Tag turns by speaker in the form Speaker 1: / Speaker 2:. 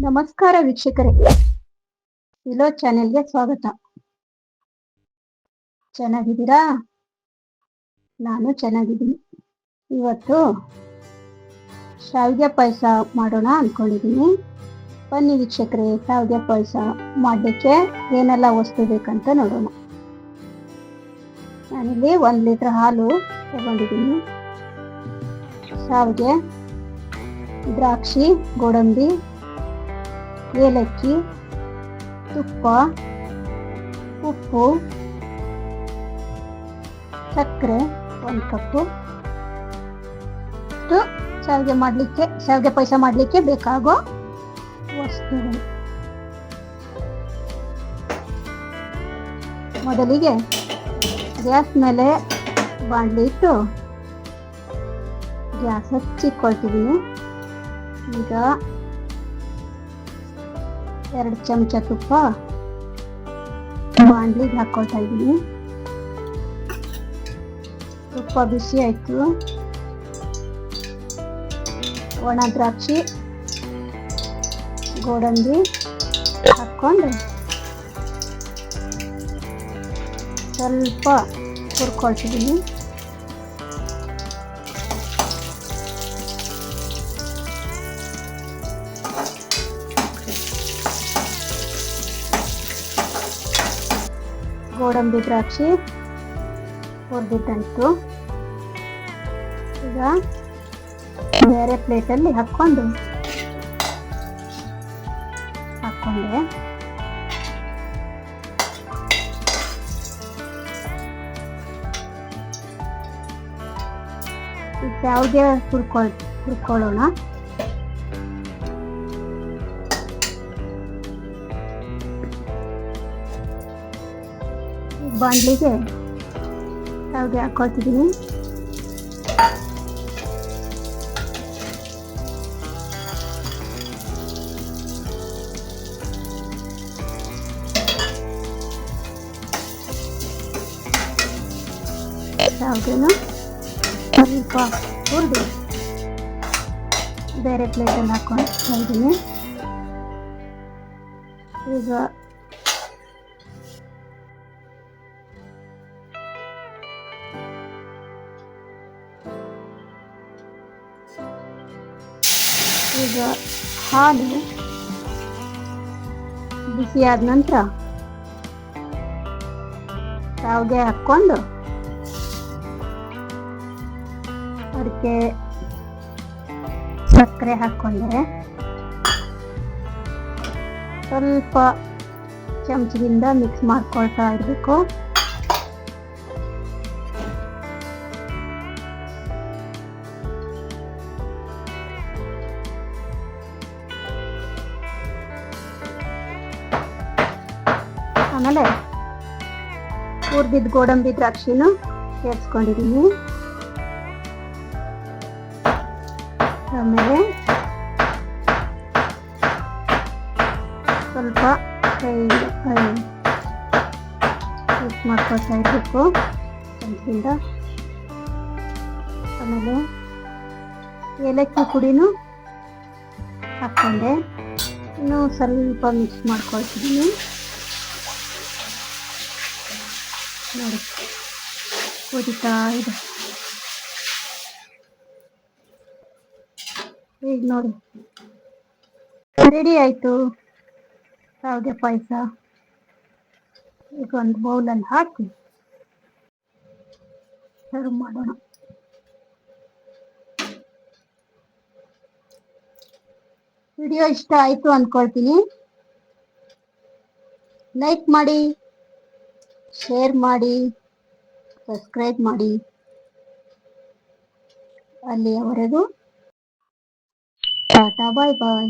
Speaker 1: ನಮಸ್ಕಾರ ವೀಕ್ಷಕರೇ, ಇಲೋ ಚಾನೆಲ್ಗೆ ಸ್ವಾಗತ. ಚೆನ್ನಾಗಿದ್ದೀರಾ? ನಾನು ಚೆನ್ನಾಗಿದ್ದೀನಿ. ಇವತ್ತು ಶಾವಿಗೆ ಪಾಯಸ ಮಾಡೋಣ ಅನ್ಕೊಂಡಿದ್ದೀನಿ. ಬನ್ನಿ ವೀಕ್ಷಕರೇ, ಶಾವಿಗೆ ಪಾಯಸ ಮಾಡಲಿಕ್ಕೆ ಏನೆಲ್ಲ ವಸ್ತು ಬೇಕಂತ ನೋಡೋಣ. ನಾನಿಲ್ಲಿ 1 ಲೀಟರ್ ಹಾಲು ತಗೊಂಡಿದ್ದೀನಿ. ಶಾವಿಗೆ, ದ್ರಾಕ್ಷಿ, ಗೋಡಂಬಿ, ಏಲಕ್ಕಿ, ತುಪ್ಪ, ಉಪ್ಪು, ಸಕ್ಕರೆ 1 ಕಪ್ಪು. ಇಷ್ಟು ಶಾವಿಗೆ ಪಾಯಸ ಮಾಡಲಿಕ್ಕೆ ಬೇಕಾಗೋ ವಸ್ತುಗಳು. ಮೊದಲಿಗೆ ಗ್ಯಾಸ್ ಮೇಲೆ ಬಾಣಲಿ ಇಟ್ಟು ಗ್ಯಾಸ್ ಹಚ್ಚಿಕೊಳ್ತಿದ್ದೀನಿ. ಈಗ 2 ಚಮಚ ತುಪ್ಪ ಬಾಣಲಿಗೆ ಹಾಕೊಳ್ತಾ ಇದ್ದೀನಿ. ತುಪ್ಪ ಬಿಸಿ ಆಯ್ತು. ಒಣ ದ್ರಾಕ್ಷಿ, ಗೋಡಂಬಿ ಹಾಕೊಂಡು ಸ್ವಲ್ಪ ಹುರ್ಕೊಳ್ತಿದ್ದೀನಿ. ಗೋಡಂಬಿ ದ್ರಾಕ್ಷಿ ಹುರಿದಿದ್ದಂತು. ಈಗ ಬೇರೆ ಪ್ಲೇಟಲ್ಲಿ ಹಾಕೊಂಡೆ. ಶಾವಿಗೆ ಹುರ್ಕೊಳ್ಳೋಣ. ಬಾಣಲಿಗೆ ಶಾವಿಗೆ ಹಾಕೊಳ್ತಿದ್ದೀನಿ. ಶಾವಿಗೆನ ಸ್ವಲ್ಪ ಹುರಿದು ಬೇರೆ ಪ್ಲೇಟಲ್ಲಿ ಹಾಕೊಳ್ತಾ ಇದ್ದೀನಿ. ಈಗ ಹಾಲು ಬಿಸಿ ಆದ ನಂತರ ಶಾವಿಗೆ ಹಾಕ್ಕೊಂಡು ಅದಕ್ಕೆ ಸಕ್ಕರೆ ಹಾಕ್ಕೊಂಡ್ರೆ ಸ್ವಲ್ಪ ಚಮಚದಿಂದ ಮಿಕ್ಸ್ ಮಾಡ್ಕೊಳ್ತಾ ಇರಬೇಕು. ಆಮೇಲೆ ಹುರಿದಿದ್ದ ಗೋಡಂಬಿ ದ್ರಾಕ್ಷಿನೂ ಸೇರಿಸ್ಕೊಂಡಿದ್ದೀನಿ. ಆಮೇಲೆ ಸ್ವಲ್ಪ ಮಿಕ್ಸ್ ಮಾಡ್ಕೊಳ್ತಾ ಇರಬೇಕು ಚಮಚದಿಂದ. ಆಮೇಲೆ ಏಲಕ್ಕಿ ಪುಡಿನೂ ಹಾಕ್ಕೊಂಡೆ. ಇನ್ನೂ ಸ್ವಲ್ಪ ಮಿಕ್ಸ್ ಮಾಡ್ಕೊಳ್ತಿದ್ದೀನಿ. ನೋಡಿ, ಕುದಿತಾ ಇದೆ. ಈಗ ನೋಡಿ ರೆಡಿ ಆಯ್ತು ಶಾವಿಗೆ ಪಾಯಸ. ಈಗ ಒಂದು ಬೌಲಲ್ಲಿ ಹಾಕಿ ಸರ್ವ್ ಮಾಡೋಣ. ವಿಡಿಯೋ ಇಷ್ಟ ಆಯ್ತು ಅಂದ್ಕೊಳ್ತೀನಿ. ಲೈಕ್ ಮಾಡಿ, ಶೇರ್ ಮಾಡಿ, ಸಬ್ಸ್ಕ್ರೈಬ್ ಮಾಡಿ. ಅಲ್ಲಿಯವರೆಗೂ ಟಾಟಾ, ಬಾಯ್ ಬಾಯ್.